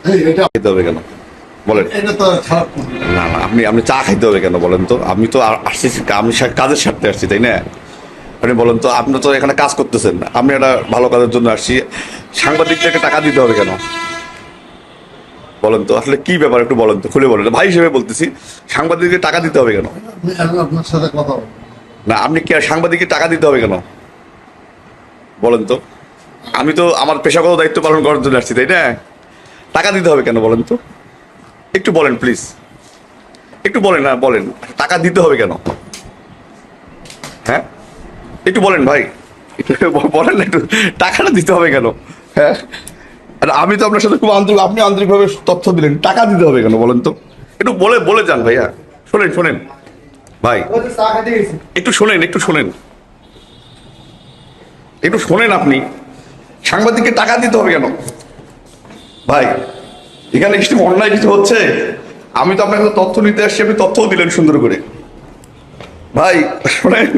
খেতে হবে কেন বলেন? না না, আপনি চা খাইতে হবে কেন বলেন তো? আমি তো আসছি, আমি কাজের স্বার্থে আসছি, তাই না? আপনি বলেন তো, আপনি তো এখানে কাজ করতেছেন, আমি একটা ভালো কাজের জন্য আসছি, সাংবাদিকদেরকে টাকা দিতে হবে কেন বলেন তো? আসলে কি ব্যাপার একটু বলেন তো, খুলে বলেন। ভাই হিসেবে বলতেছি, সাংবাদিকদের টাকা দিতে হবে কেন? আপনার সাথে কথা বলবো। না, আপনি কি সাংবাদিককে টাকা দিতে হবে কেন বলেন তো? আমি তো আমার পেশাগত দায়িত্ব পালন করার জন্য আসছি, তাই না? টাকা দিতে হবে কেন বলেন তো? একটু বলেন প্লিজ, একটু বলেন। না বলেন, টাকা দিতে হবে কেন? হ্যাঁ, একটু বলেন ভাই, একটু বলেন না, একটু টাকাটা দিতে হবে কেন? হ্যাঁ, আর আমি তো আপনার সাথে খুব আন্তরিক, আপনি আন্তরিকভাবে তথ্য দিলেন, টাকা দিতে হবে কেন বলেন তো? একটু বলে বলে যান ভাইয়া। শোনেন শোনেন ভাই, একটু শোনেন, একটু শোনেন, একটু শোনেন। আপনি সাংবাদিককে টাকা দিতে হবে কেন ভাই? এখানে কিছু অন্যায় কিছু হচ্ছে, আমি তো আপনার কাছে তথ্য নিতে আসছি, আপনি তথ্যও দিলেন সুন্দর করে। ভাই শোনেন,